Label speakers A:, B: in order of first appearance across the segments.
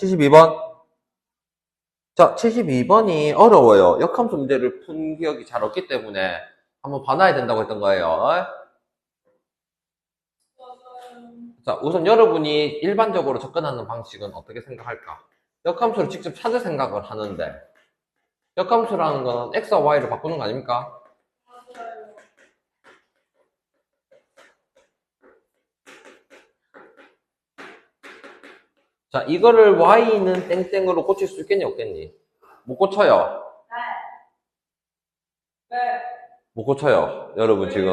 A: 72번. 자, 72번이 어려워요. 역함수 문제를 푼 기억이 잘 없기 때문에 한번 봐놔야 된다고 했던 거예요. 자, 우선 여러분이 일반적으로 접근하는 방식은 어떻게 생각할까? 역함수를 직접 찾을 생각을 하는데, 역함수라는 건 x와 y를 바꾸는 거 아닙니까? 자, 이거를 y는 땡땡으로 고칠 수 있겠니, 없겠니? 못 고쳐요.
B: 네.
A: 못 고쳐요. 여러분 지금.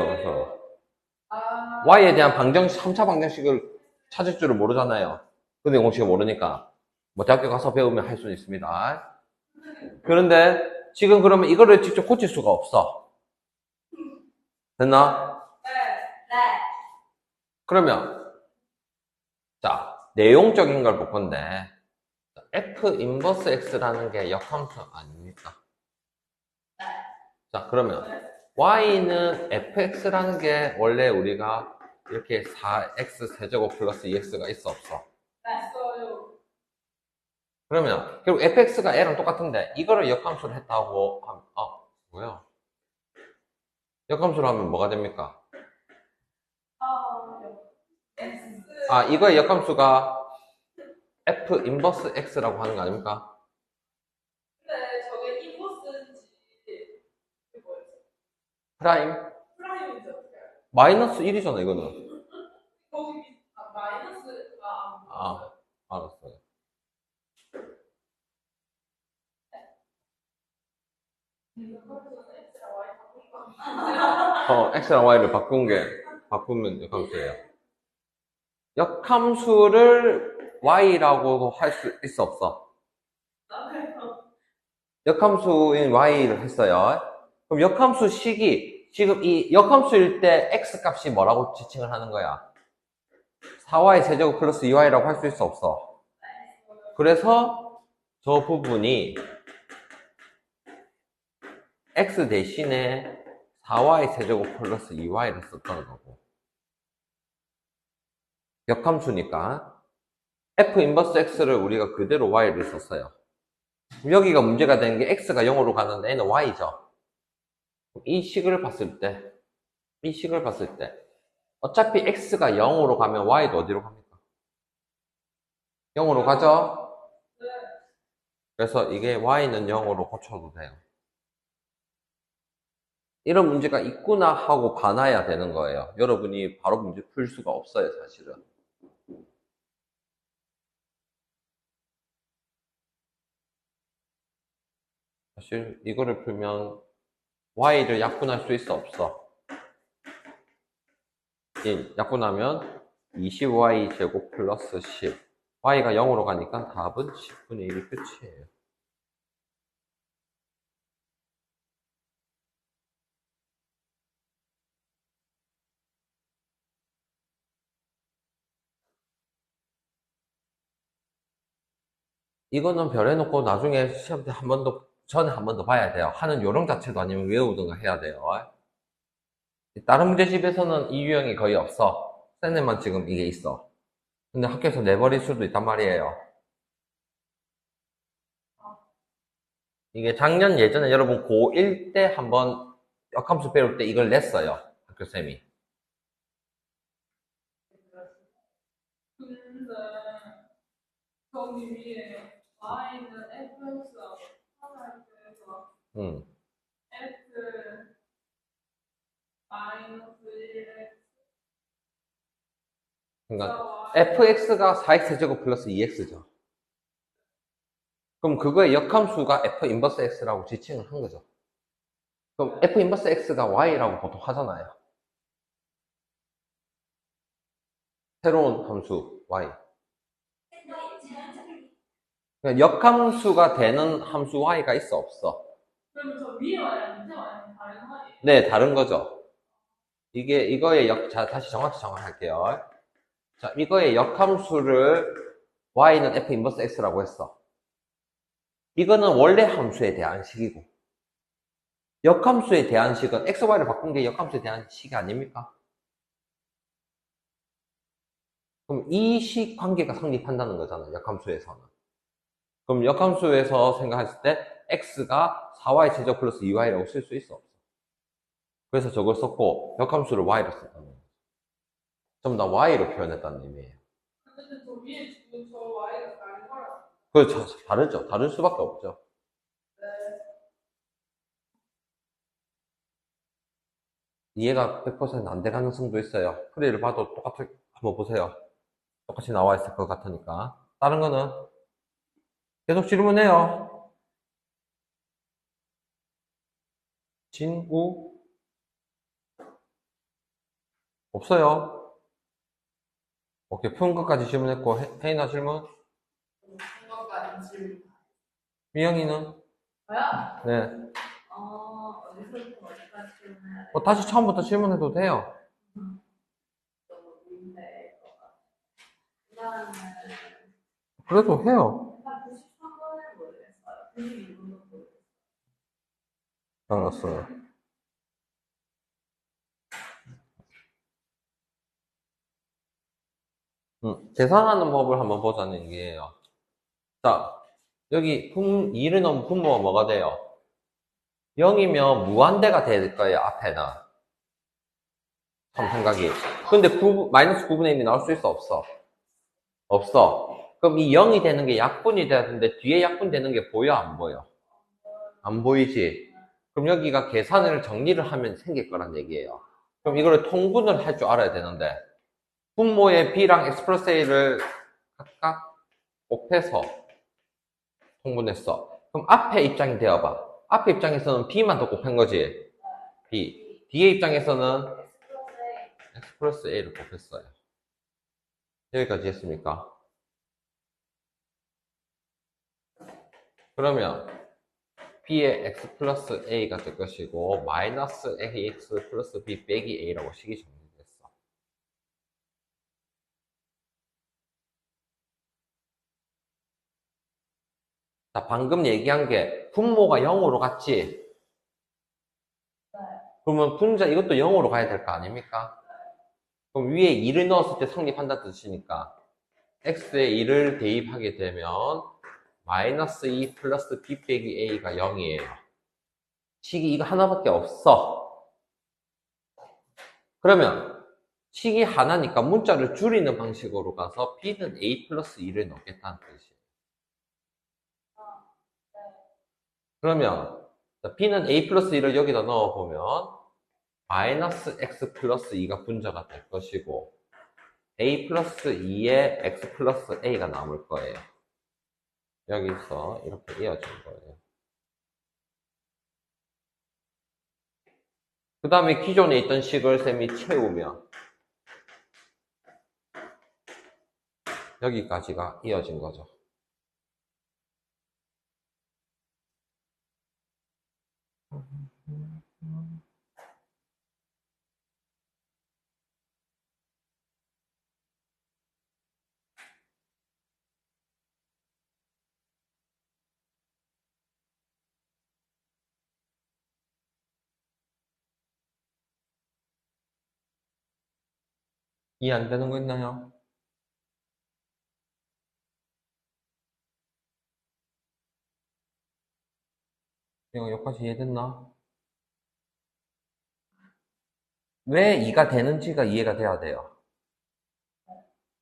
A: y에 대한 방정식, 3차 방정식을 찾을 줄을 모르잖아요. 근데 공식을 모르니까. 뭐 대학교 가서 배우면 할 수는 있습니다. 그런데 지금 그러면 이거를 직접 고칠 수가 없어. 됐나?
B: 네.
A: 그러면 자, 내용적인 걸 볼 건데 f 인버스 x라는 게 역함수 아닙니까?
B: 네.
A: 자, 그러면 y는 fx라는 게 원래 우리가 이렇게 4x 세제곱 플러스 2x가 있어 없어?
B: 있어요.
A: 그러면 결국 fx가 a랑 똑같은데 이거를 역함수로 했다고 하면 뭐야? 역함수로 하면 뭐가 됩니까?
B: X.
A: 이거의 역함수가 f 인버스 x라고 하는 거 아닙니까?
B: 근데 저게 인버스인지 뭐였지?
A: 프라임
B: 프라임인지 어떻게 알아요?
A: 마이너스 1이잖아 이거는.
B: 거기 마이너스가
A: 알았어요. x랑 y를 바꾸면 역함수예요. 역함수를 y라고도 할 수 있어 없어? 역함수인 y를 했어요. 그럼 역함수 식이 지금 이 역함수일 때 x 값이 뭐라고 지칭을 하는 거야? 4y 세제곱 플러스 2y라고 할 수 있어 없어? 그래서 저 부분이 x 대신에 4y 세제곱 플러스 2y를 썼던 거고, 역함수니까 f 인버스 x를 우리가 그대로 y를 썼어요. 여기가 문제가 되는 게 x가 0으로 가는데 얘는 y죠. 이 식을 봤을 때 어차피 x가 0으로 가면 y도 어디로 갑니까? 0으로 가죠?
B: 네.
A: 그래서 이게 y는 0으로 고쳐도 돼요. 이런 문제가 있구나 하고 봐놔야 되는 거예요. 여러분이 바로 문제 풀 수가 없어요, 사실은. 사실 이거를 풀면 y를 약분할 수 있어 없어? 약분하면 20y 제곱 플러스 10. y가 0으로 가니까 답은 10분의 1이 끝이에요. 이거는 별해놓고 나중에 시험 때 전에 한 번 더 봐야 돼요. 하는 요령 자체도 아니면 외우든가 해야 돼요. 다른 문제집에서는 이 유형이 거의 없어. 쌤네만 지금 이게 있어. 근데 학교에서 내버릴 수도 있단 말이에요. 이게 작년 예전에 여러분 고1 때 한번 역함수 배울 때 이걸 냈어요. 학교쌤이.
B: 근데 거기 위에 y는 fx하고 하나에 대해서 f 마이너스 1x.
A: 그러니까 fx가 4x제곱 플러스 2x죠. 그럼 그거의 역함수가 f 인버스 x라고 지칭을 한 거죠. 그럼 f 인버스 x가 y라고 보통 하잖아요. 새로운 함수 y. 그러니까 역함수가 되는 함수 y가 있어 없어?
B: 그러면 저 위에 와야 밑에 와야 다른 거예요?
A: 네, 다른 거죠. 자, 다시 정확히 정할게요. 자, 이거의 역함수를 y는 f 인버스 x라고 했어. 이거는 원래 함수에 대한 식이고, 역함수에 대한 식은 x, y를 바꾼 게 역함수에 대한 식이 아닙니까? 그럼 이 식 관계가 성립한다는 거잖아, 역함수에서는. 그럼 역함수에서 생각했을 때 x가 4y 제곱 플러스 2y라고 쓸 수 있어? 없어? 그래서 저걸 썼고 역함수를 y로 썼다는 거예요. 전부 다 y로 표현했다는 의미예요.
B: 근데 저 위에 지금 저 Y가 다른 거라.
A: 그렇죠. 다르죠. 다를 수밖에 없죠.
B: 네.
A: 이해가 100%안 될 가능성도 있어요. 풀이를 봐도 똑같이 한번 보세요. 똑같이 나와 있을 것 같으니까. 다른 거는 계속 질문해요. 진우 없어요. 오케이, 푸는 것까지 질문했고 혜인아 질문?
B: 생각까지 질문.
A: 미영이는?
B: 저요?
A: 네.
B: 어디서부터 어디까지 질문해야 돼?
A: 다시 처음부터 질문해도 돼요.
B: 너무 민폐일 것 같아. 그다음에
A: 그래도 해요.
B: 한 93번을 모르겠어요. 92번도 모르겠어요.
A: 알았어요. 계산하는 법을 한번 보자는 얘기예요. 자, 여기 2를 넣으면 분모가 뭐가 돼요? 0이면 무한대가 될 거예요, 앞에는. 참 생각이. 근데 마이너스 9분의 1이 나올 수 있어, 없어? 없어. 그럼 이 0이 되는 게 약분이 돼야 되는데 뒤에 약분 되는 게 보여, 안 보여? 안 보이지? 그럼 여기가 계산을 정리를 하면 생길 거란 얘기예요. 그럼 이거를 통분을 할 줄 알아야 되는데 분모의 b랑 x 플러스 a를 각각 곱해서 통분했어. 그럼 앞에 입장이 되어봐. 앞에 입장에서는 b만 더 곱한 거지. b. 뒤에 입장에서는 x 플러스 a를 곱했어요. 여기까지 했습니까? 그러면 b의 x 플러스 a가 될 것이고 마이너스 ax 플러스 b 빼기 a라고 식이 정리됐어. 자, 방금 얘기한 게 분모가 0으로 갔지? 그러면 분자 이것도 0으로 가야 될 거 아닙니까? 그럼 위에 2를 넣었을 때 성립한다는 뜻이니까 x에 2를 대입하게 되면 마이너스 2 플러스 b 빼기 a가 0이에요. 식이 이거 하나밖에 없어. 그러면 식이 하나니까 문자를 줄이는 방식으로 가서 b는 a 플러스 2를 넣겠다는 뜻이에요. 그러면 b는 a 플러스 2를 여기다 넣어보면 마이너스 x 플러스 2가 분자가 될 것이고 a 플러스 2에 x 플러스 a가 남을 거예요. 여기서 이렇게 이어진 거예요. 그 다음에 기존에 있던 식을 쌤이 채우면 여기까지가 이어진 거죠. 이해 안 되는 거 있나요? 이거 여기까지 이해됐나? 왜 2가 되는지가 이해가 돼야 돼요.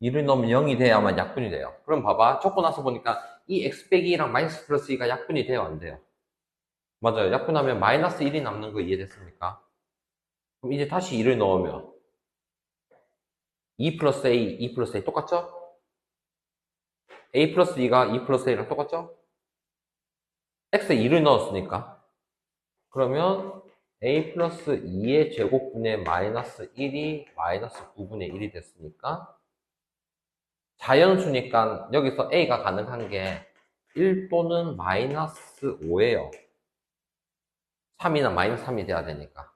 A: 2를 넣으면 0이 돼야만 약분이 돼요. 그럼 봐봐. 적고 나서 보니까 이 x 빼기 2랑 마이너스 플러스 2가 약분이 돼요, 안 돼요? 맞아요. 약분하면 마이너스 1이 남는 거 이해됐습니까? 그럼 이제 다시 2를 넣으면 2 플러스 a, 2 플러스 a 똑같죠? a 플러스 2가 2 플러스 a랑 똑같죠? x에 2를 넣었으니까. 그러면 a 플러스 2의 제곱분의 마이너스 1이 마이너스 9분의 1이 됐으니까 자연수니까 여기서 a가 가능한 게 1 또는 마이너스 5예요. 3이나 마이너스 3이 돼야 되니까.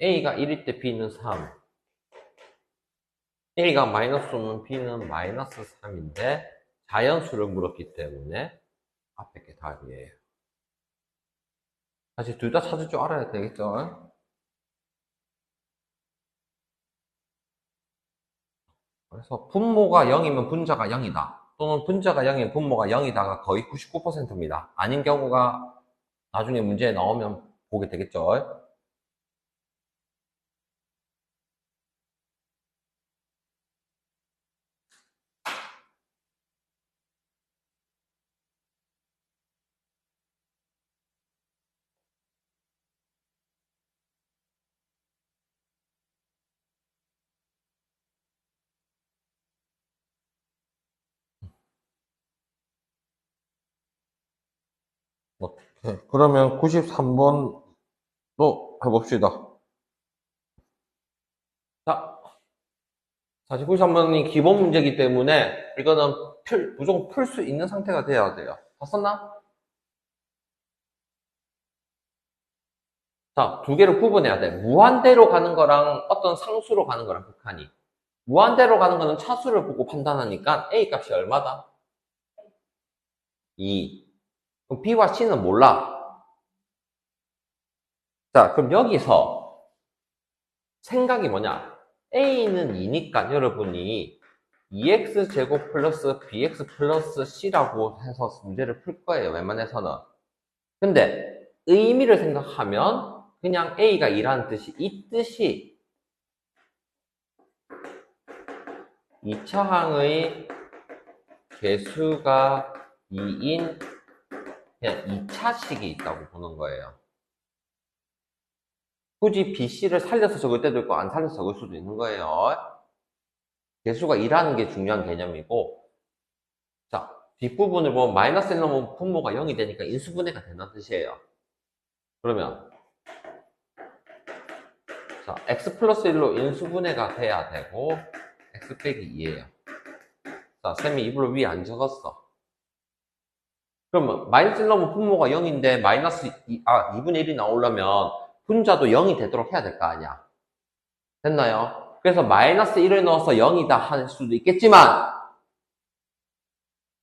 A: a가 1일 때 b는 3. a가 마이너스 5면 b는 마이너스 3인데 자연수를 물었기 때문에 앞에 게 답이에요. 사실 둘 다 찾을 줄 알아야 되겠죠? 그래서 분모가 0이면 분자가 0이다. 또는 분자가 0인 분모가 0이다가 거의 99%입니다. 아닌 경우가 나중에 문제에 나오면 보게 되겠죠. 오케이. 그러면 93번도 해봅시다. 자, 사실 93번이 기본 문제이기 때문에 이거는 무조건 풀 수 있는 상태가 돼야 돼요. 다 썼나? 자, 두 개를 구분해야 돼. 무한대로 가는 거랑 어떤 상수로 가는 거랑 극한이. 무한대로 가는 거는 차수를 보고 판단하니까 A 값이 얼마다? 2. 그럼 B와 C는 몰라. 자, 그럼 여기서 생각이 뭐냐? A는 2니까 여러분이 2x제곱 플러스 bx 플러스 c라고 해서 문제를 풀 거예요. 웬만해서는. 근데 의미를 생각하면 그냥 A가 2라는 뜻이 이 뜻이 2차 항의 개수가 2인 그냥 2차식이 있다고 보는 거예요. 굳이 BC를 살려서 적을 때도 있고 안 살려서 적을 수도 있는 거예요. 개수가 2라는 게 중요한 개념이고, 자, 뒷부분을 보면 마이너스 1 넣으면 분모가 0이 되니까 인수분해가 된다는 뜻이에요. 그러면 자, x 플러스 1로 인수분해가 돼야 되고 x 빼기 2예요. 자, 쌤이 입으로 위에 안 적었어. 그러면 마이너스 1 넣으면 분모가 0인데 마이너스 2분의 1이 나오려면 분자도 0이 되도록 해야 될 거 아니야. 됐나요? 그래서 마이너스 1을 넣어서 0이다 할 수도 있겠지만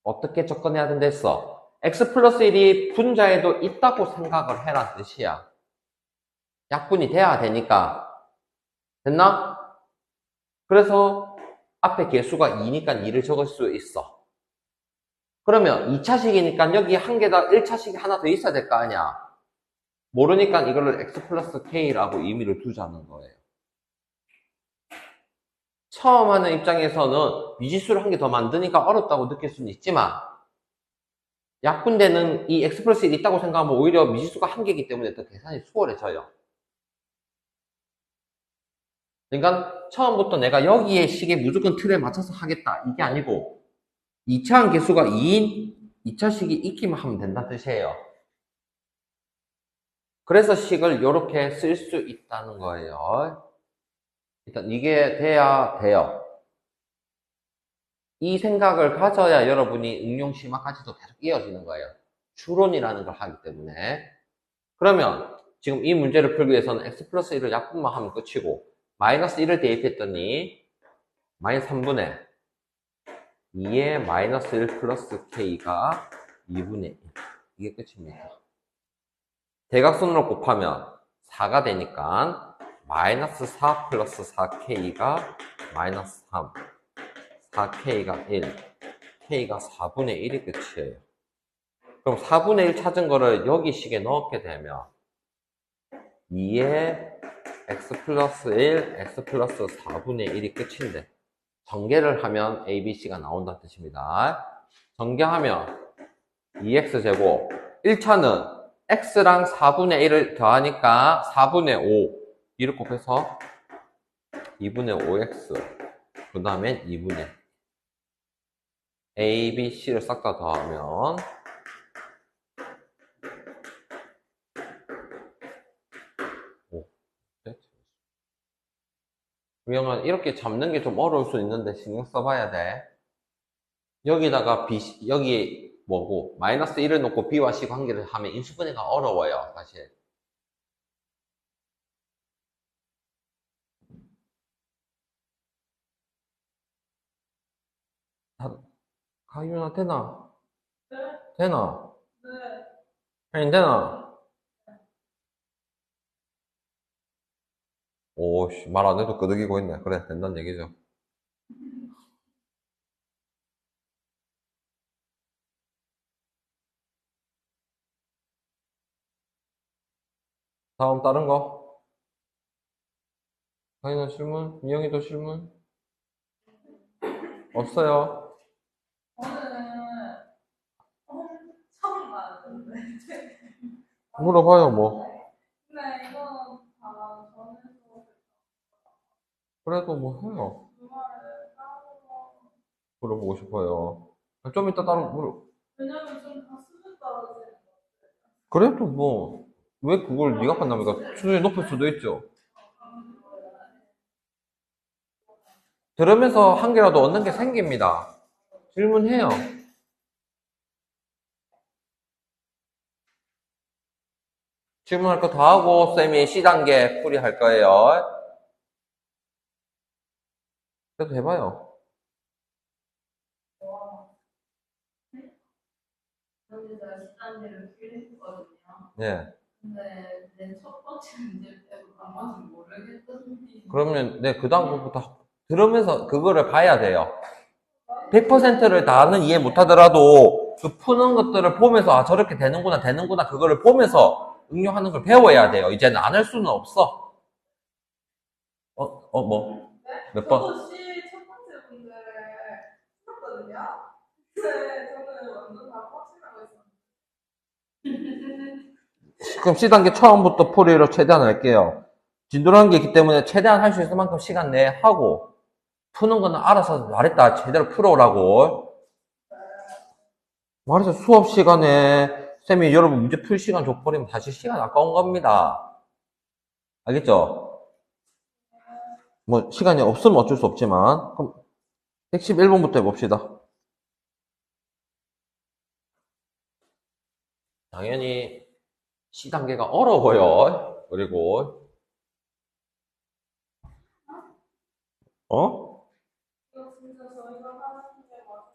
A: 어떻게 접근해야 된다 했어? x 플러스 1이 분자에도 있다고 생각을 해란 뜻이야. 약분이 돼야 되니까. 됐나? 그래서 앞에 개수가 2니까 2를 적을 수 있어. 그러면 2차식이니까 여기 한 개다 1차식이 하나 더 있어야 될 거 아니야. 모르니까 이거를 x 플러스 k라고 의미를 두자는 거예요. 처음 하는 입장에서는 미지수를 한 개 더 만드니까 어렵다고 느낄 수는 있지만 약분되는 이 x 플러스 1이 있다고 생각하면 오히려 미지수가 한 개이기 때문에 더 계산이 수월해져요. 그러니까 처음부터 내가 여기에 식에 무조건 틀에 맞춰서 하겠다 이게 아니고 2차 개수가 2인 2차식이 있기만 하면 된다는 뜻이에요. 그래서 식을 이렇게 쓸 수 있다는 거예요. 일단 이게 돼야 돼요. 이 생각을 가져야 여러분이 응용 심화까지도 계속 이어지는 거예요. 추론이라는 걸 하기 때문에. 그러면 지금 이 문제를 풀기 위해서는 x 플러스 1을 약분만 하면 끝이고 마이너스 1을 대입했더니 마이너스 3분의 2의 마이너스 1 플러스 k가 2분의 1. 이게 끝입니다. 대각선으로 곱하면 4가 되니까 마이너스 4 플러스 4k가 마이너스 3, 4k가 1, k가 4분의 1이 끝이에요. 그럼 4분의 1 찾은 거를 여기 식에 넣게 되면 2의 x 플러스 1, x 플러스 4분의 1이 끝인데 전개를 하면 a, b, c가 나온다는 뜻입니다. 전개하면 2x제곱 1차는 x랑 4분의 1을 더하니까 4분의 5 2를 곱해서 2분의 5x 그 다음엔 2분의 a, b, c를 싹 다 더하면 그러면 이렇게 잡는 게 좀 어려울 수 있는데 신경 써봐야 돼. 여기다가 b, 여기 뭐고 마이너스 1을 놓고 b와 c 관계를 하면 인수분해가 어려워요 사실. 가윤아 되나?
B: 네?
A: 되나?
B: 네.
A: 아니 되나? 오씨 말 안 해도 끄덕이고 있네. 그래 된다는 얘기죠. 다음 다른 거. 강인아 질문? 미영이도 질문? 없어요.
B: 저는 엄청 많은데.
A: 물어봐요, 뭐.
B: 근데 이건 다 전에서
A: 그래도 뭐 해요.
B: 주말에 따로
A: 물어보고 싶어요. 좀 이따 따로
B: 왜냐면 좀 다 수준 떨어지는 거.
A: 그래도 뭐, 왜 그걸 네가 판단합니까? 수준이 높을 수도 있죠. 들으면서 한 개라도 얻는 게 생깁니다. 질문해요. 질문할 거 다 하고 쌤이 C단계 풀이할 거예요. 그래도 해봐요.
C: 여기서 시간제를 필요했거든요.
A: 네.
C: 근데 맨 첫 번째 문제 때문에 나머지 모르겠더니.
A: 그러면 네, 그 다음 것부터 들으면서 그거를 봐야 돼요. 100%를 다는 이해 못하더라도 그 푸는 것들을 보면서 아 저렇게 되는구나 그거를 보면서 응용하는 걸 배워야 돼요. 이제는 안 할 수는 없어. 뭐? 몇 번?
B: 저도 첫 번째 문제를 풀었거든요. 근데 저는 완전 다 빡치라고 했었는데.
A: 그럼 C단계 처음부터 풀이로 최대한 할게요. 진도라는 게 있기 때문에 최대한 할 수 있을 만큼 시간 내에 하고 푸는 거는 알아서 말했다 제대로 풀어오라고. 말해서 수업 시간에 쌤이 여러분 문제 풀 시간 줘버리면 다시 시간 아까운 겁니다. 알겠죠? 뭐 시간이 없으면 어쩔 수 없지만 그럼 111번부터 해봅시다. 당연히 C단계가 어려워요. 그리고
B: 이거 진짜 저희가 하는 게 맞아요.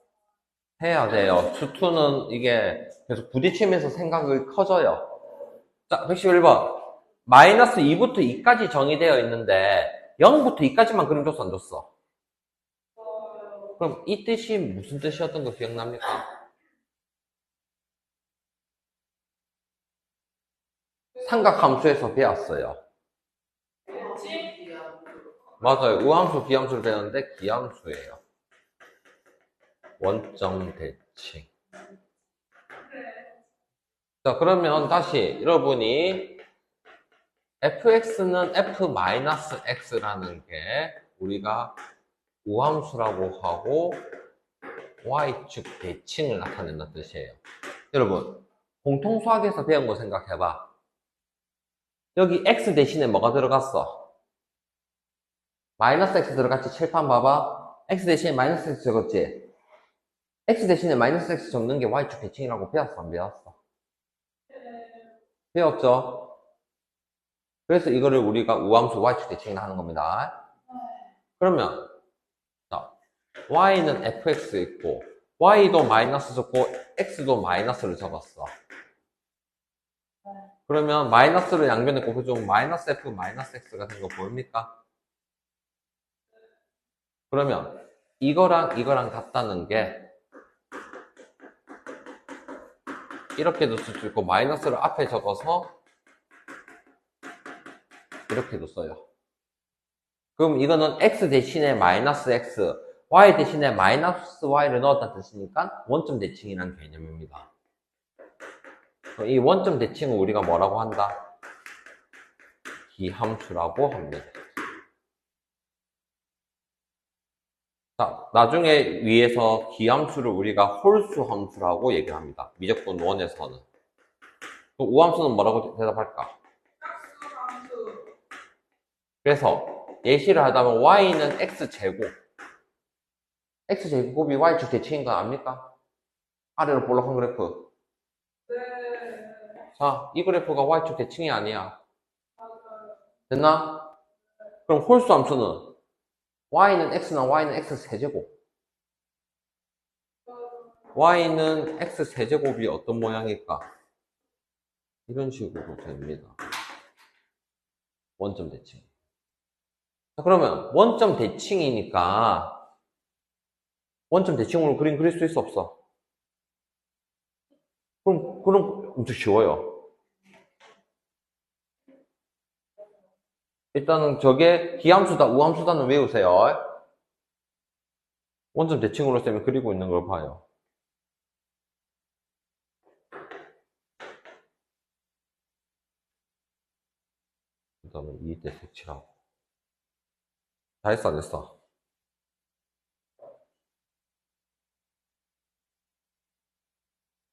A: 해야 돼요. 수투는 이게 계속 부딪히면서 생각이 커져요. 자, 111번. 마이너스 2부터 2까지 정의되어 있는데 0부터 2까지만 그림 줬어 안 줬어? 그럼 이 뜻이 무슨 뜻이었던 거 기억납니까? 삼각함수에서 배웠어요. 맞아요. 우함수, 기함수를 배웠는데 기함수예요. 원점 대칭. 자, 그러면 다시 여러분이 fx는 f-x라는 게 우리가 우함수라고 하고 y축 대칭을 나타낸다는 뜻이에요. 여러분, 공통수학에서 배운 거 생각해봐. 여기 x 대신에 뭐가 들어갔어? 마이너스 x 들어갔지? 칠판 봐봐. x 대신에 마이너스 x 적었지? x 대신에 마이너스 x 적는 게 y축 대칭이라고 배웠어? 안 배웠어? 배웠죠? 그래서 이거를 우리가 우함수 y축 대칭이라 하는 겁니다. 그러면 자, y는 fx 있고 y도 마이너스 적고 x도 마이너스를 적었어. 그러면 마이너스를 양변에 곱해주면 마이너스 f 마이너스 x가 된 거 보입니까? 그러면 이거랑 같다는 게 이렇게도 쓸 수 있고 마이너스를 앞에 적어서 이렇게도 써요. 그럼 이거는 x 대신에 마이너스 x, y 대신에 마이너스 y를 넣었다는 뜻이니까 원점 대칭이라는 개념입니다. 이 원점 대칭을 우리가 뭐라고 한다? 기함수라고 합니다. 자, 나중에 위에서 기함수를 우리가 홀수 함수라고 얘기를 합니다. 미적분 1에서는. 우함수는 뭐라고 대답할까?
B: 짝수함수.
A: 그래서 예시를 하자면 y는 x제곱. x제곱이 y축 대칭인 건 압니까? 아래로 볼록한 그래프.
B: 네.
A: 자, 이 그래프가 y축 대칭이 아니야.
B: 맞아요.
A: 됐나? 그럼 홀수 함수는 y는 x나 y는 x 세제곱. y는 x 세제곱이 어떤 모양일까? 이런 식으로 됩니다. 원점 대칭. 자, 그러면 원점 대칭이니까 원점 대칭으로 그림 그릴 수 있어 없어? 그럼 엄청 쉬워요. 일단은 저게 기함수다, 우함수다는 외우세요. 원점 대칭으로 쌤이 그리고 있는 걸 봐요. 그 다음에 2대 색칠하고. 다 했어, 안 했어?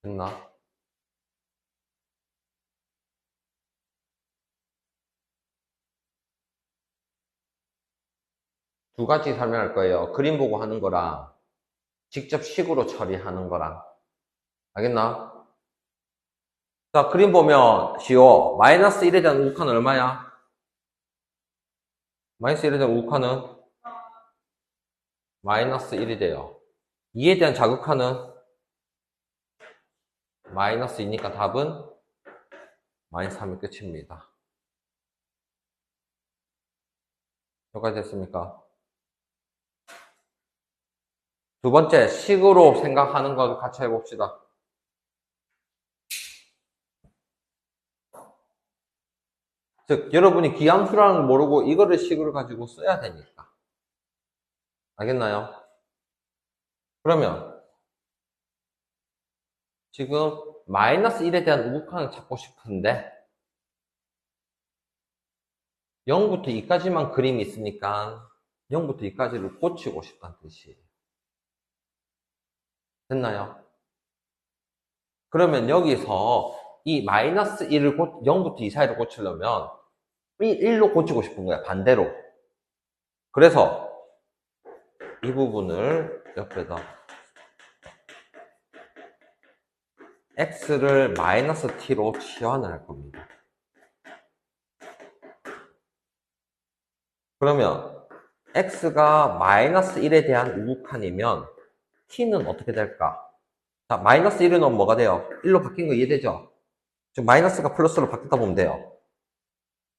A: 됐나? 두 가지 설명할 거예요. 그림 보고 하는 거랑 직접 식으로 처리하는 거랑. 알겠나? 자, 그림 보면 쉬워. 마이너스 1에 대한 우극한은 얼마야? 마이너스 1에 대한 우극한은 마이너스 1이 돼요. 2에 대한 자극한은 마이너스 2니까 답은 마이너스 3이 끝입니다. 여기까지 됐습니까? 두 번째, 식으로 생각하는 거 같이 해봅시다. 즉, 여러분이 기함수라는 걸 모르고 이거를 식으로 가지고 써야 되니까. 알겠나요? 그러면 지금 마이너스 1에 대한 우극한을 찾고 싶은데 0부터 2까지만 그림이 있으니까 0부터 2까지를 고치고 싶다는 뜻이에요. 됐나요? 그러면 여기서 이 마이너스 1을 0부터 2 사이를 고치려면 1로 고치고 싶은 거야, 반대로. 그래서 이 부분을 옆에다 x를 마이너스 t로 치환을 할 겁니다. 그러면 x가 마이너스 1에 대한 우극한이면 t는 어떻게 될까? 자, 마이너스 1은 뭐가 돼요? 1로 바뀐 거 이해되죠? 지금 마이너스가 플러스로 바뀌다 보면 돼요.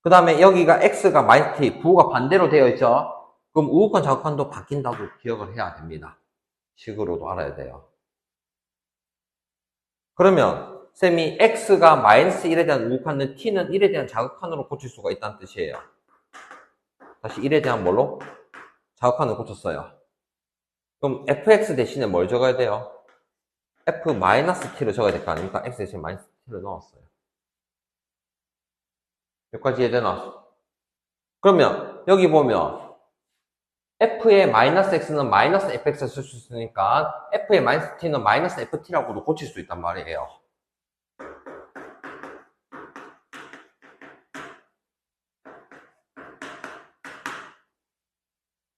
A: 그 다음에 여기가 x가 마이너스 t, 부호가 반대로 되어 있죠? 그럼 우극한 좌극한도 바뀐다고 기억을 해야 됩니다. 식으로도 알아야 돼요. 그러면 쌤이 x가 마이너스 1에 대한 우극한은 t는 1에 대한 자극한으로 고칠 수가 있다는 뜻이에요. 다시 1에 대한 뭘로? 자극한으로 고쳤어요. 그럼 fx 대신에 뭘 적어야 돼요? f-t를 적어야 될 거 아닙니까? x 대신에 마이너스 t를 넣었어요. 여기까지 이해되나? 그러면 여기 보면 f의 마이너스 x는 마이너스 fx를 쓸 수 있으니까 f의 마이너스 t는 마이너스 ft라고도 고칠 수 있단 말이에요.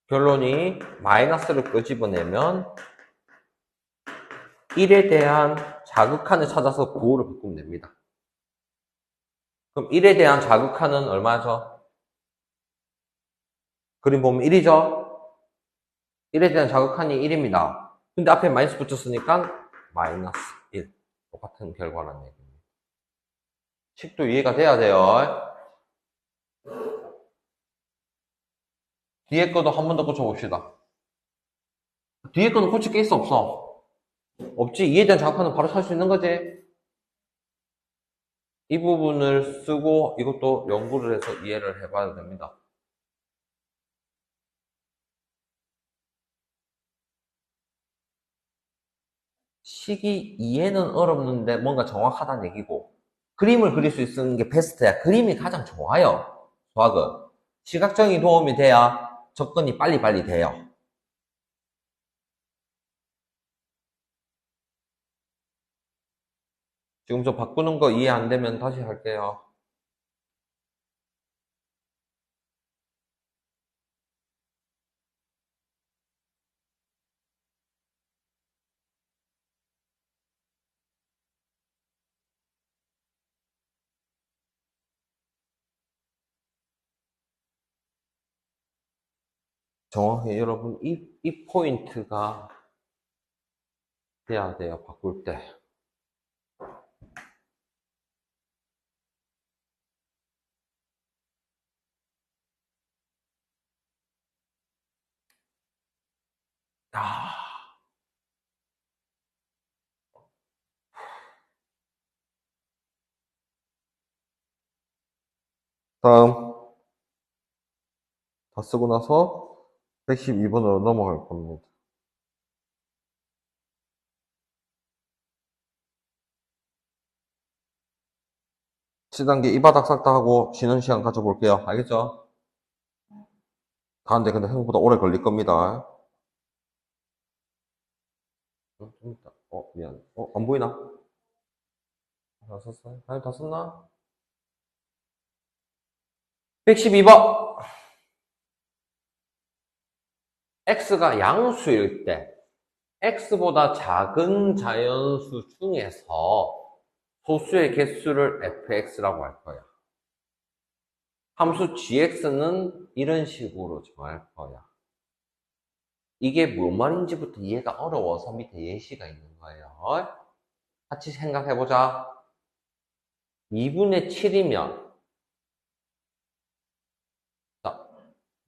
A: 결론이 마이너스를 끄집어내면 1에 대한 자극한을 찾아서 부호를 바꾸면 됩니다. 그럼 1에 대한 자극한은 얼마죠? 그림 보면 1이죠? 1에 대한 자극한이 1입니다. 근데 앞에 마이너스 붙였으니까 마이너스 1. 똑같은 결과라는 얘기입니다. 식도 이해가 돼야 돼요. 뒤에 거도 한 번 더 고쳐봅시다. 뒤에 거는 고칠 게 있어, 없어? 없지. 이에 대한 자극한은 바로 찾을 수 있는 거지. 이 부분을 쓰고 이것도 연구를 해서 이해를 해봐야 됩니다. 식이 이해는 어렵는데 뭔가 정확하다는 얘기고 그림을 그릴 수 있는 게 베스트야. 그림이 가장 좋아요. 수학은. 시각적인 도움이 돼야 접근이 빨리빨리 돼요. 지금 저 바꾸는 거 이해 안 되면 다시 할게요. 정확히 여러분 이 포인트가 돼야 돼요. 바꿀 때. 아, 다음 다 쓰고 나서 112번으로 넘어갈 겁니다. 시단계 이 바닥 싹 다 하고 쉬는 시간 가져볼게요. 알겠죠? 가는데 근데 생각보다 오래 걸릴 겁니다. 좀 있다. 미안. 안 보이나? 다 썼어요? 아니, 다 썼나? 112번. x가 양수일 때 x보다 작은 자연수 중에서 소수의 개수를 fx라고 할 거야. 함수 gx는 이런 식으로 정할 거야. 이게 뭔 말인지부터 이해가 어려워서 밑에 예시가 있는 거예요. 같이 생각해보자. 2분의 7이면 자,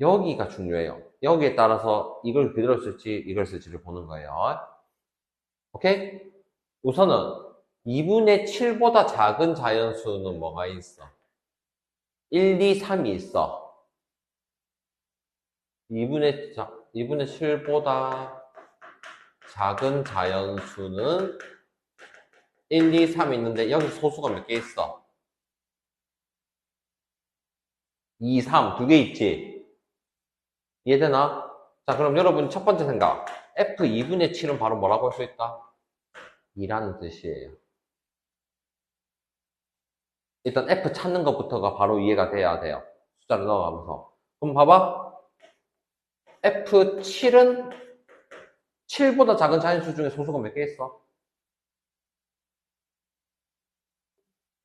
A: 여기가 중요해요. 여기에 따라서 이걸 그대로 쓸지 이걸 쓸지를 보는 거예요. 오케이? 우선은 2분의 7보다 작은 자연수는 뭐가 있어? 1, 2, 3이 있어. 2분의 7보다 작은 자연수는 1, 2, 3 있는데 여기 소수가 몇 개 있어? 2, 3 두 개 있지? 이해되나? 자, 그럼 여러분 첫 번째 생각. f 2분의 7은 바로 뭐라고 할 수 있다? 2라는 뜻이에요. 일단 f 찾는 것부터가 바로 이해가 돼야 돼요. 숫자를 넣어가면서. 그럼 봐봐. f7은 7보다 작은 자연수 중에 소수가 몇 개 있어?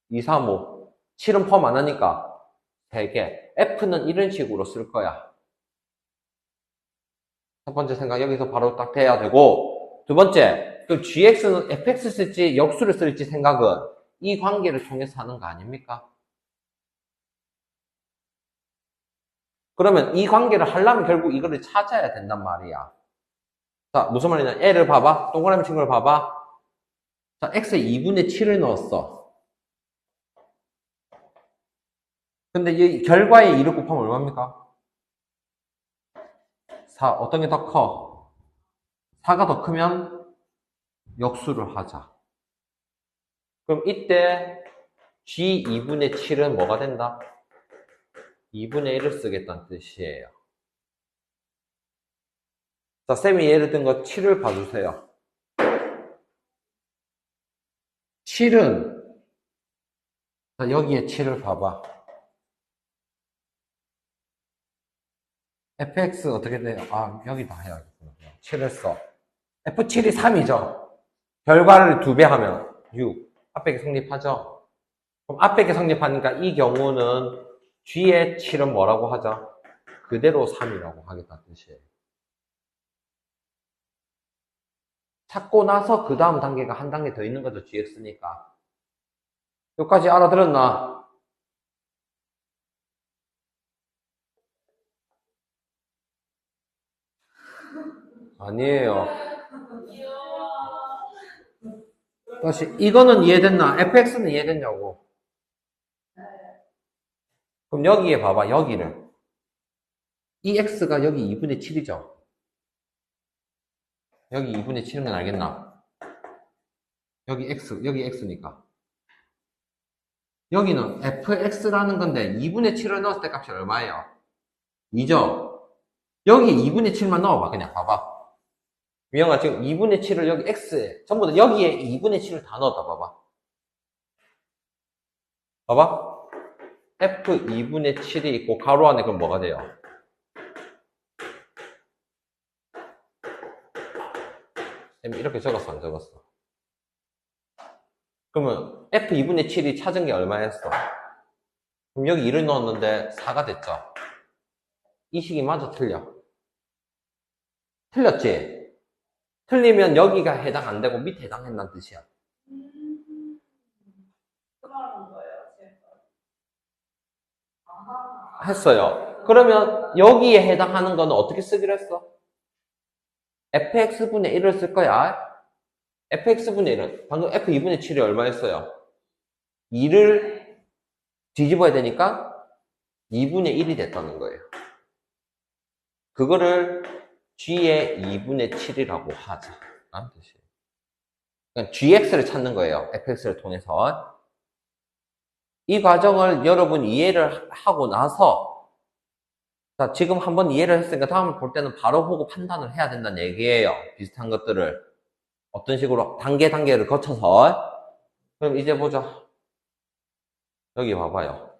A: 2, 3, 5. 7은 포함 안 하니까 3개. f는 이런 식으로 쓸 거야. 첫 번째 생각 여기서 바로 딱 돼야 되고, 두 번째, 그 gx는 fx 쓸지 역수를 쓸지 생각은 이 관계를 통해서 하는 거 아닙니까? 그러면 이 관계를 하려면 결국 이거를 찾아야 된단 말이야. 자, 무슨 말이냐? 애를 봐봐. 동그라미 친 걸 봐봐. 자, x에 2분의 7을 넣었어. 근데 이 결과에 2를 곱하면 얼마입니까? 4. 어떤 게 더 커? 4가 더 크면 역수를 하자. 그럼 이때 g 2분의 7은 뭐가 된다? 2분의 1을 쓰겠다는 뜻이에요. 자, 쌤이 예를 든 거 7을 봐주세요. 7은 자, 여기에 7을 봐봐. fx 어떻게 돼요? 여기다 해야겠구나. 7을 써. f7이 3이죠. 결과를 2배 하면 6. 앞에 게 성립하죠? 그럼 앞에 게 성립하니까 이 경우는 g의 7은 뭐라고 하죠? 그대로 3이라고 하겠다는 뜻이에요. 찾고 나서 그 다음 단계가 한 단계 더 있는 거죠. gx니까. 여기까지 알아들었나? 아니에요. 다시 이거는 이해됐나? fx는 이해됐냐고. 그럼 여기에 봐봐. 여기를 이 x가 여기 2분의 7이죠. 여기 2분의 7은 건 알겠나? 여기 x니까. 여기는 fx라는 건데 2분의 7을 넣었을 때 값이 얼마예요? 2죠? 여기 2분의 7만 넣어봐. 그냥 봐봐. 미영아 지금 2분의 7을 여기 x에 전부 다 여기에 2분의 7을 다 넣었다. 봐봐. 봐봐. f 2분의 7이 있고 가로 안에 그럼 뭐가 돼요? 이렇게 적었어 안 적었어? 그러면 f 2분의 7이 찾은 게 얼마였어? 그럼 여기 2를 넣었는데 4가 됐죠? 이 식이 맞아 틀려? 틀렸지? 틀리면 여기가 해당 안 되고 밑에 해당한다는 뜻이야.
B: 그러는 거예요, 제가. 아하.
A: 했어요. 그러면 여기에 해당하는 거는 어떻게 쓰기로 했어? fx분의 1을 쓸 거야. fx분의 1은 방금 f2분의 7이 얼마였어요? 2를 뒤집어야 되니까 2분의 1이 됐다는 거예요. 그거를 g의 2분의 7이라고 하자. 라는 뜻이에요. 그러니까 gx를 찾는 거예요. fx를 통해서. 이 과정을 여러분 이해를 하고 나서, 자, 지금 한번 이해를 했으니까 다음 볼 때는 바로 보고 판단을 해야 된다는 얘기예요. 비슷한 것들을. 어떤 식으로 단계를 거쳐서. 그럼 이제 보자. 여기 봐봐요.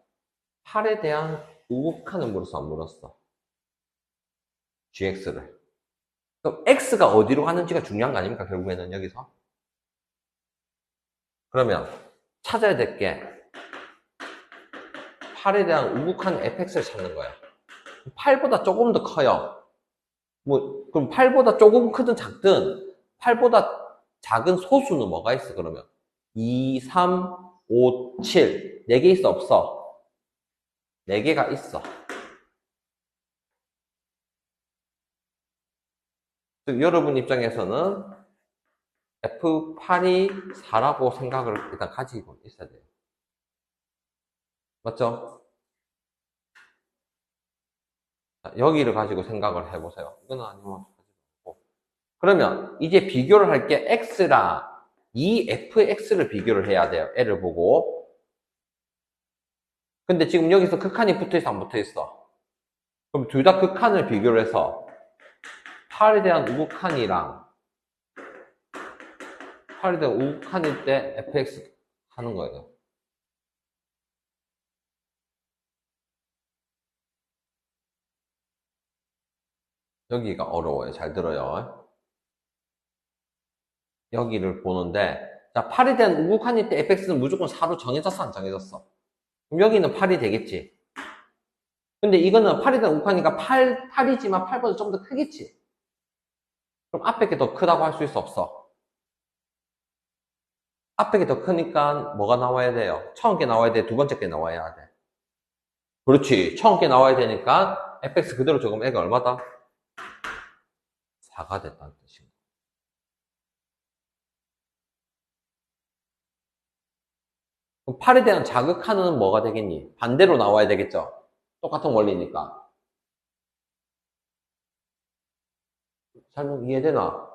A: 8에 대한 우극한을 물었어, 안 물었어? gx를. 그럼 x가 어디로 가는지가 중요한 거 아닙니까? 결국에는 여기서. 그러면 찾아야 될 게 8에 대한 우극한 fx를 찾는 거야. 8보다 조금 더 커요. 그럼 8보다 조금 크든 작든 8보다 작은 소수는 뭐가 있어, 그러면? 2, 3, 5, 7. 4개 있어, 없어? 4개가 있어. 즉, 여러분 입장에서는 F8이 4라고 생각을 일단 가지고 있어야 돼요. 맞죠? 자, 여기를 가지고 생각을 해보세요. 이거는 아니면. 그러면 이제 비교를 할 게 X랑 이 fx를 비교를 해야 돼요. 애를 보고. 근데 지금 여기서 극한이 붙어있어, 안 붙어있어? 그럼 둘 다 극한을 비교를 해서 8에 대한 우극한이랑 8에 대한 우극한일 때 fx 하는 거예요. 여기가 어려워요. 잘 들어요. 여기를 보는데, 자, 8에 대한 우극한일 때 fx는 무조건 4로 정해졌어, 안 정해졌어? 그럼 여기는 8이 되겠지. 근데 이거는 8에 대한 우극하니까 8이지만 8보다 좀 더 크겠지. 그럼 앞에 게 더 크다고 할 수 있어, 없어? 앞에 게 더 크니까 뭐가 나와야 돼요? 처음 게 나와야 돼? 두 번째 게 나와야 돼? 그렇지. 처음 게 나와야 되니까 fx 그대로 적으면 애가 얼마다? 4가 됐다는 뜻입니다. 그럼 8에 대한 자극하는 뭐가 되겠니? 반대로 나와야 되겠죠? 똑같은 원리니까. 설명 이해되나?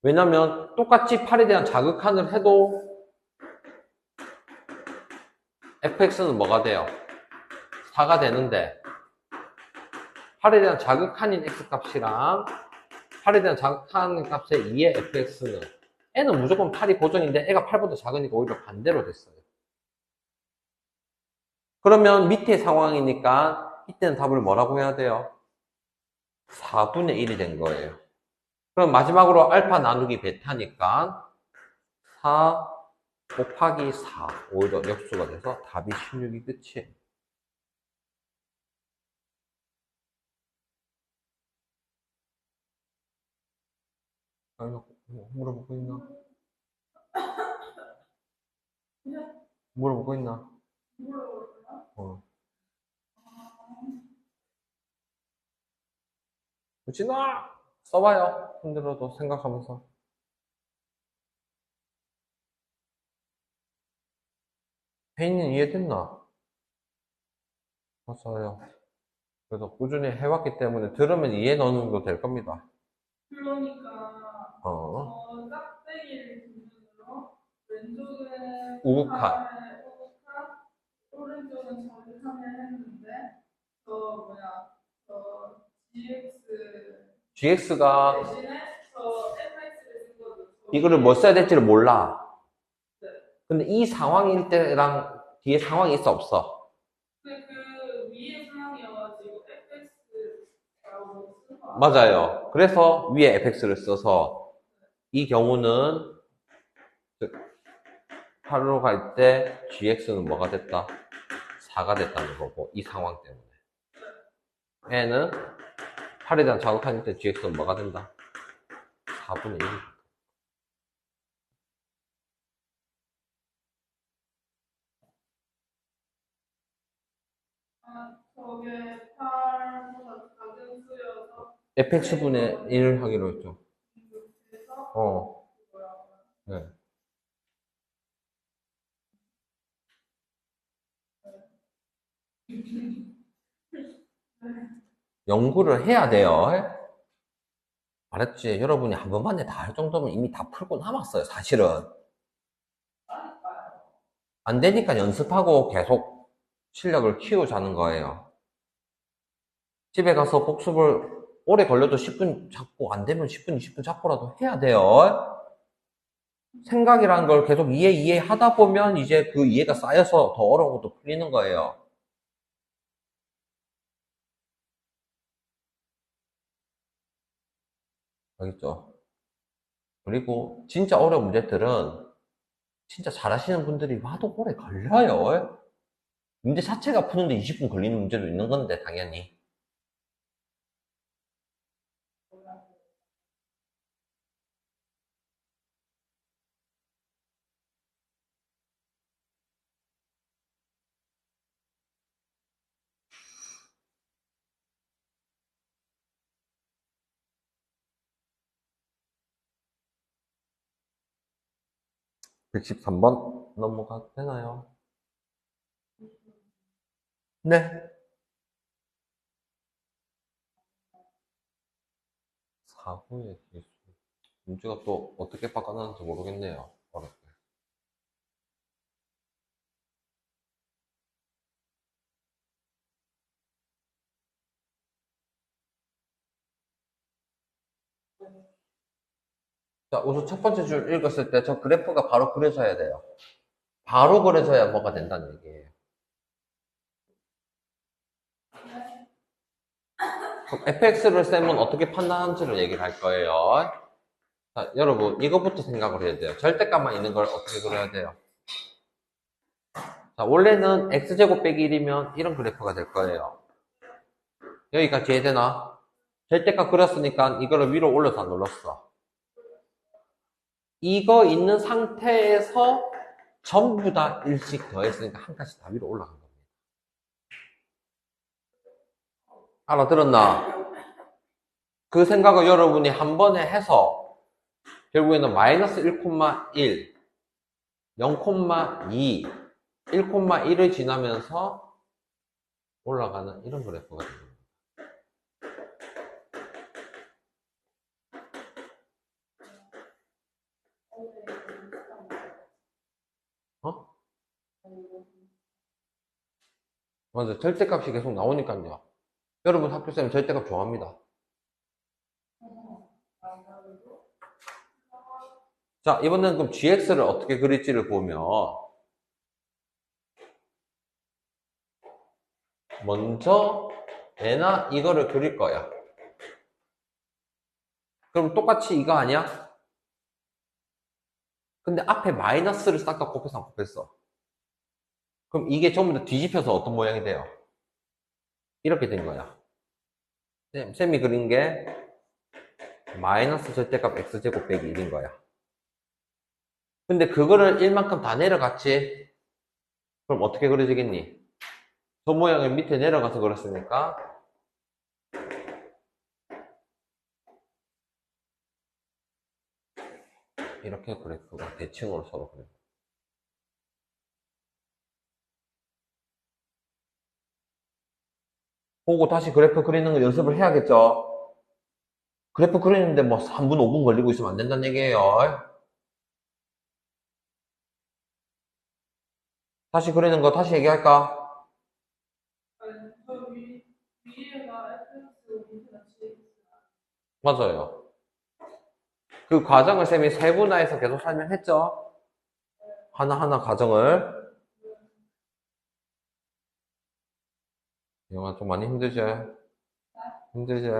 A: 왜냐면 똑같이 8에 대한 자극한을 해도 fx는 뭐가 돼요? 4가 되는데 8에 대한 자극한인 x값이랑 8에 대한 자극하는 값의 2의 fx는 애는 무조건 8이 고정인데 애가 8보다 작으니까 오히려 반대로 됐어요. 그러면 밑에 상황이니까 이때는 답을 뭐라고 해야 돼요? 4분의 1이 된 거예요. 그럼 마지막으로 알파 나누기 베타니까 4 곱하기 4 오히려 역수가 돼서 답이 16이 끝이에요. 물어보고 있나? 물어보고 있나? 어. 진아! 써봐요. 힘들어도 생각하면서. 혜인이는 이해됐나? 맞아요. 그래서 꾸준히 해왔기 때문에 들으면 이해 어느 정도 될 겁니다.
B: 그러니까
A: 어.
B: 깍대기를 기준으로 왼쪽은
A: 우극한.
B: 우극한, 오른쪽은 자극하면 했는데 저
A: GX가
B: 대신에 저 fx를 쓴 거죠.
A: 이거를 뭐 써야 될지를 몰라.
B: 네.
A: 근데 이 상황일 때랑 뒤에 상황이 있어, 없어?
B: 근데 그 위에 상황이어가지고 fx라고 쓴 거
A: 맞아요. 그래서 위에 fx를 써서 이 경우는 8로 갈 때 gx는 뭐가 됐다? 4가 됐다는 거고 이 상황 때문에 얘는 8에 대한 자극할 때 gx는 뭐가 된다? 4분의 1.
B: 저게 8보다 작은 수여서
A: fx분의 1 하기로 했죠.
B: 그래서
A: 어. 네. 연구를 해야 돼요. 알았지? 여러분이 한 번만에 다 할 정도면 이미 다 풀고 남았어요, 사실은. 안 되니까 연습하고 계속 실력을 키우자는 거예요. 집에 가서 복습을 오래 걸려도 10분 잡고, 안 되면 10분, 20분 잡고라도 해야 돼요. 생각이라는 걸 계속 이해하다 보면 이제 그 이해가 쌓여서 더 어려운 것도 풀리는 거예요. 알겠죠? 그리고 진짜 어려운 문제들은 진짜 잘하시는 분들이 와도 오래 걸려요. 문제 자체가 푸는데 20분 걸리는 문제도 있는 건데, 당연히. (113번) 넘어가도 되나요? 네. 4후의 기술. 문제가 또 어떻게 바꿔놨는지 모르겠네요. 어렵게. 자, 우선 첫 번째 줄 읽었을 때 저 그래프가 바로 그려져야 돼요. 바로 그려져야 뭐가 된다는 얘기예요. 그럼 fx를 쌤은 어떻게 판단하는지를 얘기를 할 거예요. 자, 여러분, 이것부터 생각을 해야 돼요. 절대값만 있는 걸 어떻게 그려야 돼요? 자, 원래는 x제곱 빼기 1이면 이런 그래프가 될 거예요. 여기까지 이해되나? 절대값 그렸으니까 이거를 위로 올려서 안 올렸어. 이거 있는 상태에서 전부 다 1씩 더했으니까 한 칸씩 다 위로 올라간 겁니다. 알아들었나? 그 생각을 여러분이 한 번에 해서 결국에는 마이너스 1,1, 0,2, 1,1을 지나면서 올라가는 이런 그래프가 됩니다. 어? 맞아. 절대값이 계속 나오니까요. 여러분 학교쌤 절대값 좋아합니다. 자, 이번에는 그럼 gx를 어떻게 그릴지를 보면 먼저 얘나 이거를 그릴 거야. 그럼 똑같이 이거 아니야? 근데 앞에 마이너스를 싹 다 곱해서 안 곱했어. 그럼 이게 전부 다 뒤집혀서 어떤 모양이 돼요? 이렇게 된 거야. 쌤이 그린 게 마이너스 절대값 x제곱 빼기 1인 거야. 근데 그거를 1만큼 다 내려갔지? 그럼 어떻게 그려지겠니? 저 모양을 밑에 내려가서 그렸으니까 이렇게 그래프가 대칭으로 서로 그려요. 보고 다시 그래프 그리는 거 연습을 해야겠죠? 그래프 그리는데 뭐 3분, 5분 걸리고 있으면 안 된다는 얘기예요. 다시 그리는 거 다시 얘기할까?
B: 아니, 저 위에가 fx, 밑에가 gx.
A: 맞아요. 그 과정을 쌤이 세분화해서 계속 설명했죠? 하나하나 과정을. 영화 좀 많이 힘들지? 힘들지?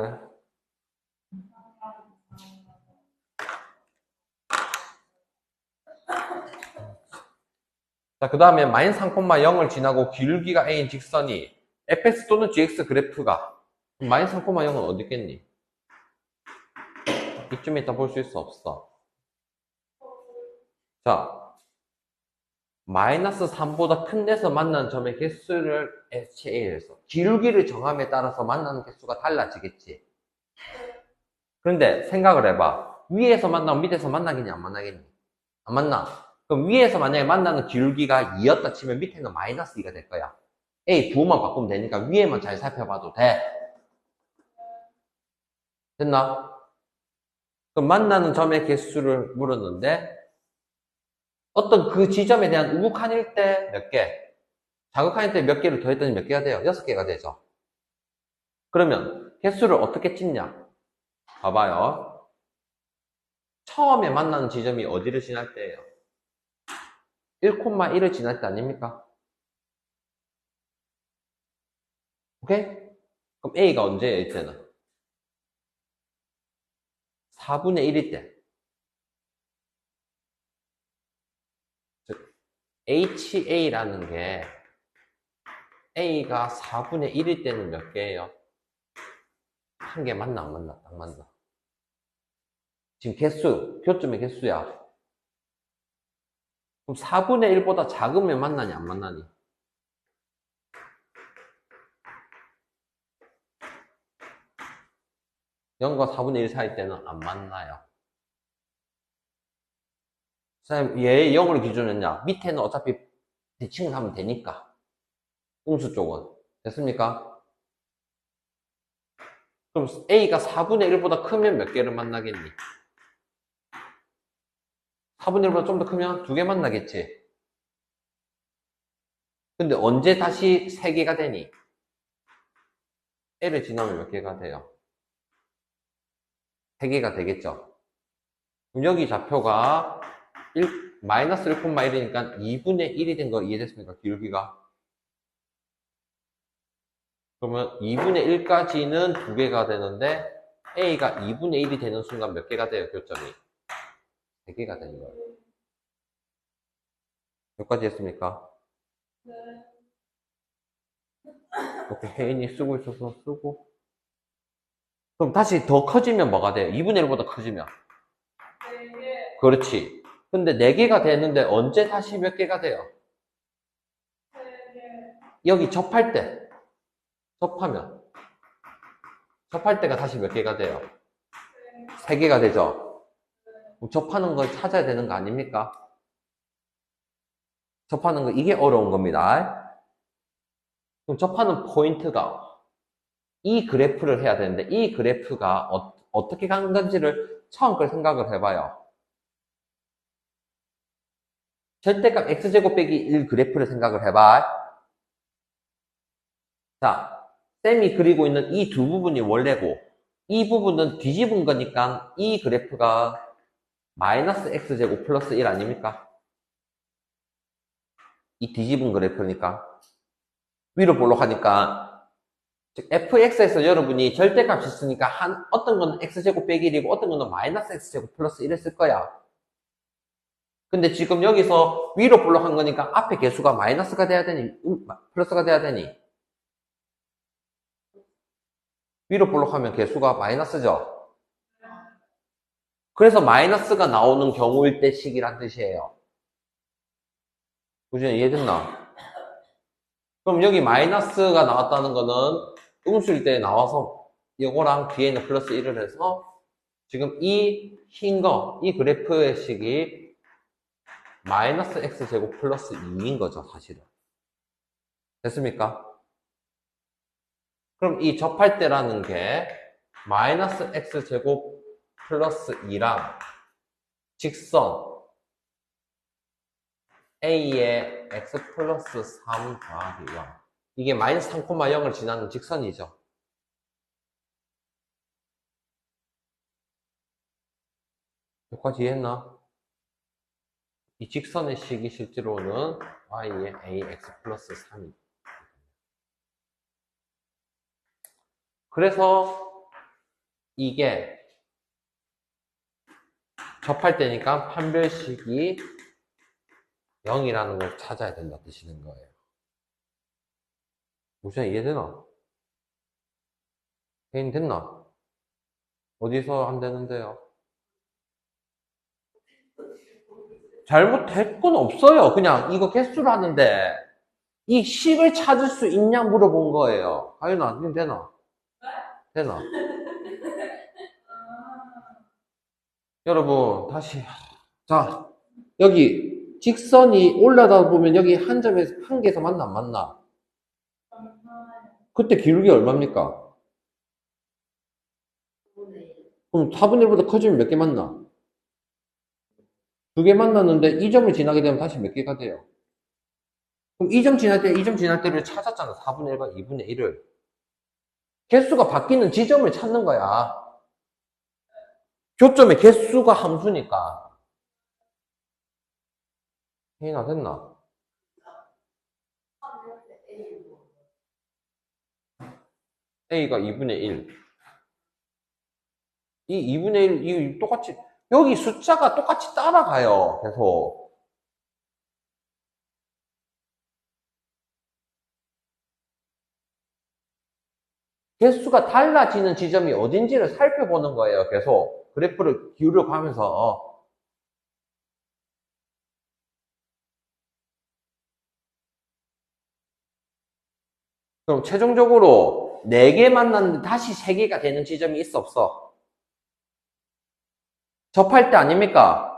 A: 자, 그 다음에 마이너스 3,0을 지나고 기울기가 a인 직선이 fx 또는 gx 그래프가 마이너스 3,0은 어디 있겠니? 이쯤에 있다 볼 수 있어, 없어? 자, 마이너스 3보다 큰 데서 만나는 점의 개수를 HA에서 기울기를 정함에 따라서 만나는 개수가 달라지겠지. 그런데 생각을 해봐. 위에서 만나면 밑에서 만나겠니? 안 만나겠니? 안 만나. 그럼 위에서 만약에 만나는 기울기가 2였다 치면 밑에는 마이너스 2가 될 거야. A 부호만 바꾸면 되니까 위에만 잘 살펴봐도 돼. 됐나? 그럼 만나는 점의 개수를 물었는데 어떤 그 지점에 대한 우극한일 때 몇 개? 자극한일 때 몇 개를 더했더니 몇 개가 돼요? 6개가 되죠. 그러면 개수를 어떻게 찢냐? 봐봐요. 처음에 만나는 지점이 어디를 지날 때예요? 1,1을 지날 때 아닙니까? 오케이? 그럼 A가 언제예요, 이때는? 4분의 1일 때. 즉, HA라는 게 A가 4분의 1일 때는 몇 개예요? 한 개 맞나, 안 맞나? 딱 맞나? 지금 개수, 교점의 개수야. 그럼 4분의 1보다 작으면 만나니, 안 만나니? 0과 4분의 1 사이 때는 안 만나요. 선생님, 얘 0을 기준으로 했냐? 밑에는 어차피 대칭을 하면 되니까. 음수 쪽은. 됐습니까? 그럼 A가 4분의 1보다 크면 몇 개를 만나겠니? 4분의 1보다 좀 더 크면 2개 만나겠지? 근데 언제 다시 3개가 되니? L을 지나면 몇 개가 돼요? 3개가 되겠죠? 그럼 여기 좌표가 마이너스 1,1이니까 2분의 1이 된 거 이해됐습니까? 기울기가. 그러면 2분의 1까지는 2개가 되는데 A가 2분의 1이 되는 순간 몇 개가 돼요? 교점이 3개가 되는 거예요. 몇 가지 했습니까?
B: 네.
A: 이렇게 혜인이 쓰고 있어서 쓰고. 그럼 다시 더 커지면 뭐가 돼요? 2분의 1보다 커지면.
B: 4개,
A: 그렇지. 근데 4개가 되는데 언제 다시 몇 개가 돼요?
B: 3개,
A: 여기 접할 때. 접하면. 접할 때가 다시 몇 개가 돼요? 3개가 되죠? 그럼 접하는 걸 찾아야 되는 거 아닙니까? 접하는 거, 이게 어려운 겁니다. 그럼 접하는 포인트가 이 그래프를 해야 되는데 이 그래프가 어떻게 간 건지를 처음 걸 생각을 해봐요. 절대값 x제곱 빼기 1 그래프를 생각을 해봐. 자, 쌤이 그리고 있는 이 두 부분이 원래고 이 부분은 뒤집은 거니까 이 그래프가 마이너스 x제곱 플러스 1 아닙니까? 이 뒤집은 그래프니까 위로 볼록하니까 즉 fx에서 여러분이 절대값이 있으니까 어떤 거는 x제곱 빼기 1이고 어떤 거는 마이너스 x제곱 플러스 1을 쓸 거야. 근데 지금 여기서 위로 볼록한 거니까 앞에 개수가 마이너스가 돼야 되니 플러스가 돼야 되니 위로 볼록하면 개수가 마이너스죠. 그래서 마이너스가 나오는 경우일 때 식이란 뜻이에요. 그죠? 이해됐나? 그럼 여기 마이너스가 나왔다는 거는 음수일 때 나와서 이거랑 뒤에는 플러스 1을 해서 지금 이 흰 거, 이 그래프의 식이 마이너스 x제곱 플러스 2인 거죠, 사실은. 됐습니까? 그럼 이 접할 때라는 게 마이너스 x제곱 플러스 2랑 직선 a의 x 플러스 3 더하기 0 이게 마이너스 3,0을 지나는 직선이죠. 여기까지 이해했나? 이 직선의 식이 실제로는 y의 ax 플러스 3이. 그래서 이게 접할 때니까 판별식이 0이라는 걸 찾아야 된다 뜻이는 거예요. 무슨 이해되나? 개인 됐나? 어디서 안 되는데요? 잘못될 건 없어요. 그냥 이거 개수를 하는데 이 식을 찾을 수 있냐 물어본 거예요. 가윤아, 지금 되나? 되나? 여러분, 다시. 자, 여기 직선이 올라다 보면 여기 한 점에서, 한 개에서 만나, 안 만나? 그때 기울기 얼마입니까?
C: 5분의
A: 그럼 4분의 1보다 커지면 몇 개 만나? 2개 만났는데 이 점을 지나게 되면 다시 몇 개가 돼요? 그럼 이 점 지날 때, 이 점 지날 때를 찾았잖아. 4분의 1과 2분의 1을. 개수가 바뀌는 지점을 찾는 거야. 교점의 개수가 함수니까. 이해나 됐나? A가 2분의 1. 이 2분의 1, 이 똑같이, 여기 숫자가 똑같이 따라가요. 계속. 개수가 달라지는 지점이 어딘지를 살펴보는 거예요. 계속. 그래프를 기울여 가면서. 그럼 최종적으로 4개 만났는데 다시 3개가 되는 지점이 있어, 없어? 접할 때 아닙니까?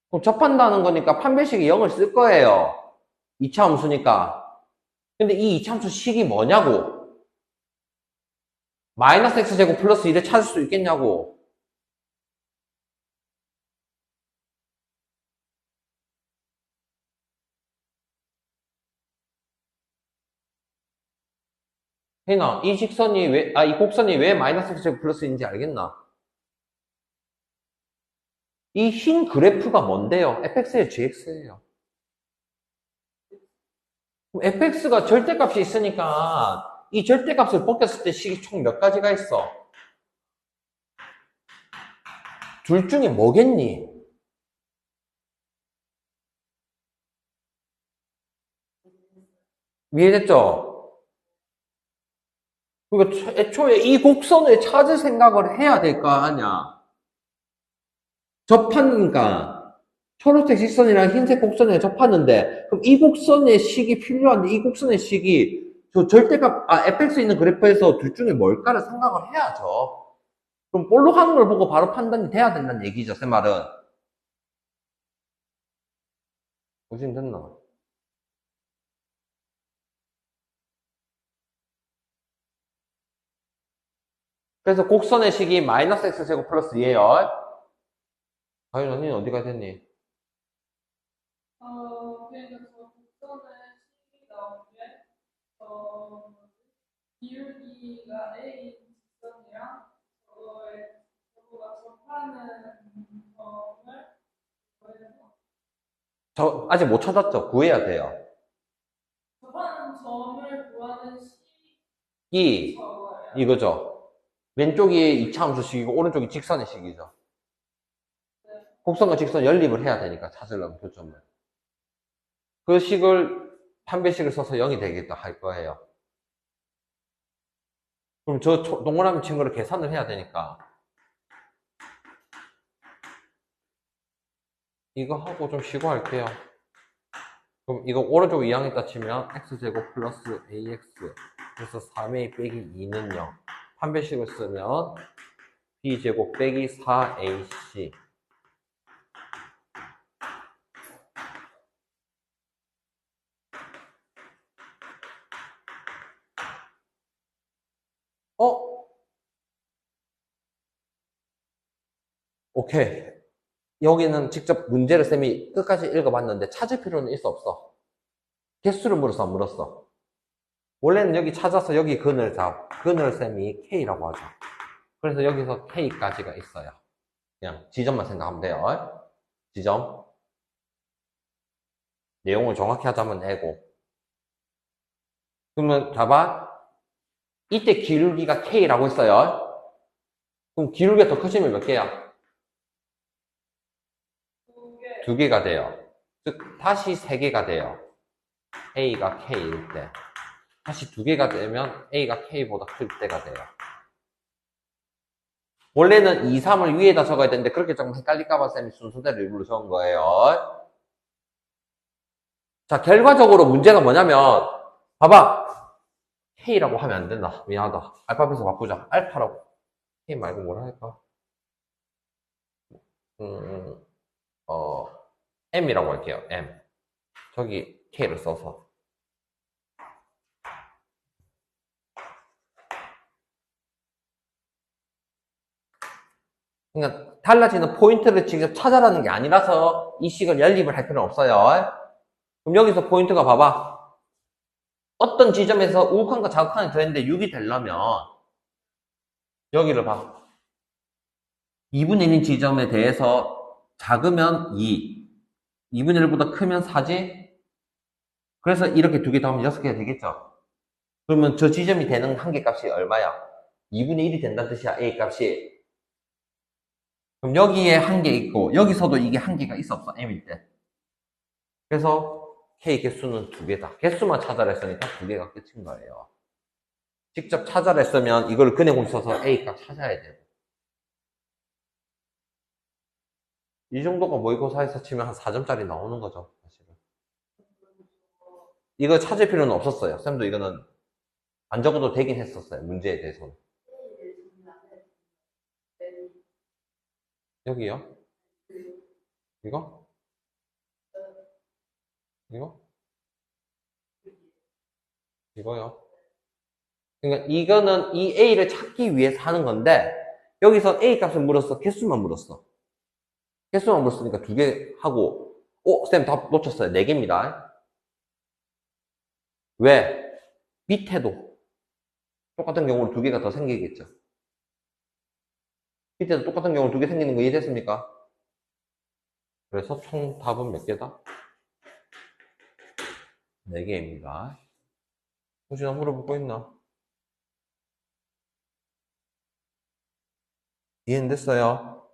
A: 그럼 접한다는 거니까 판별식이 0을 쓸 거예요. 2차 함수니까. 근데 이 2차 함수 식이 뭐냐고? 마이너스 x제곱 플러스 1을 찾을 수 있겠냐고? 혜나, 이 직선이 왜, 이 곡선이 왜 마이너스 x제곱 플러스인지 알겠나? 이 흰 그래프가 뭔데요? fx의 gx예요. 그럼 fx가 절대값이 있으니까 이 절대값을 벗겼을 때 식이 총 몇 가지가 있어? 둘 중에 뭐겠니? 이해됐죠? 그러니까 애초에 이 곡선을 찾을 생각을 해야 될 거 아니야. 접하니까 초록색 직선이랑 흰색 곡선에 접하는데 그럼 이 곡선의 식이 필요한데 이 곡선의 식이 저 절대값 fx 있는 그래프에서 둘 중에 뭘까를 생각을 해야죠. 그럼 볼록하는 걸 보고 바로 판단이 돼야 된다는 얘기죠. 제 말은. 무슨 됐나? 그래서 곡선의 식이 마이너스 x제곱 플러스 2예요. 과연 언니는 어디가 됐니?
B: 그러니까 저 국선의 식이 나온 게, 기울기가 A 직선이랑 저거가 접하는 점을 구해서
A: 저 아직 못 찾았죠? 구해야 돼요.
B: 접하는 점을 구하는
A: 이
B: 식이 저거예요.
A: 이거죠. 왼쪽이 2차 함수식이고 오른쪽이 직선의 식이죠. 곡선과 직선 연립을 해야 되니까 찾으려면 교점을. 그 식을 판별식을 써서 0이 되겠다 할 거예요. 그럼 저 동그라미 친 거를 계산을 해야 되니까 이거 하고 좀 쉬고 할게요. 그럼 이거 오른쪽 2항에다 치면 x제곱 플러스 ax 그래서 3a 빼기 2는 0. 판별식을 쓰면 b제곱 빼기 4ac 오케이. 여기는 직접 문제를 쌤이 끝까지 읽어봤는데 찾을 필요는 있어 없어? 개수를 물었어 안 물었어? 원래는 여기 찾아서 여기 근을 쌤이 K라고 하죠. 그래서 여기서 K까지가 있어요. 그냥 지점만 생각하면 돼요. 지점. 내용을 정확히 하자면 N고. 그러면 봐봐. 이때 기울기가 K라고 했어요. 그럼 기울기가 더 커지면 몇 개야? 두 개가 돼요. 즉 다시 세 개가 돼요. A가 K일 때. 다시 두 개가 되면 A가 K보다 클 때가 돼요. 원래는 2, 3을 위에다 적어야 되는데 그렇게 좀 헷갈릴까봐 쌤이 순서대로 일부러 적은 거예요. 자, 결과적으로 문제가 뭐냐면 봐봐. K라고 하면 안 된다. 미안하다. 알파벳을 바꾸자. 알파라고. K 말고 뭐라 할까? 어, M이라고 할게요. M. 저기 K를 써서. 그러니까 달라지는 포인트를 직접 찾아라는 게 아니라서 이 식을 연립을 할 필요는 없어요. 그럼 여기서 포인트가 봐봐. 어떤 지점에서 우극한과 자극한이 더했는데 6이 되려면 여기를 봐. 2분의 1인 지점에 대해서 작으면 2, 2분의 1보다 크면 4지? 그래서 이렇게 두 개 더하면 6개가 되겠죠? 그러면 저 지점이 되는 한계값이 얼마야? 2분의 1이 된다는 뜻이야, A값이. 그럼 여기에 한계 있고, 여기서도 이게 한계가 있어, 없어? M일 때. 그래서 K 개수는 2개다. 개수만 찾아라 했으니까 2개가 끝인 거예요. 직접 찾아라 했으면 이걸 근해공 써서 A값 찾아야 돼요. 이 정도가 모의고사에서 치면 한 4점짜리 나오는 거죠, 사실은. 이거 찾을 필요는 없었어요. 쌤도 이거는 안 적어도 되긴 했었어요, 문제에 대해서는. 여기요? 이거? 이거? 이거요? 그러니까 이거는 이 A를 찾기 위해서 하는 건데, 여기서 A 값을 물었어, 개수만 물었어. 개수만 물었으니까 2개 하고, 쌤 다 놓쳤어요. 4개입니다. 왜? 밑에도 똑같은 경우로 2개가 더 생기겠죠. 밑에도 똑같은 경우로 2개 생기는 거 이해됐습니까? 그래서 총 답은 몇 개다? 4개입니다. 혹시 나 물어볼 거 있나? 이해는 됐어요?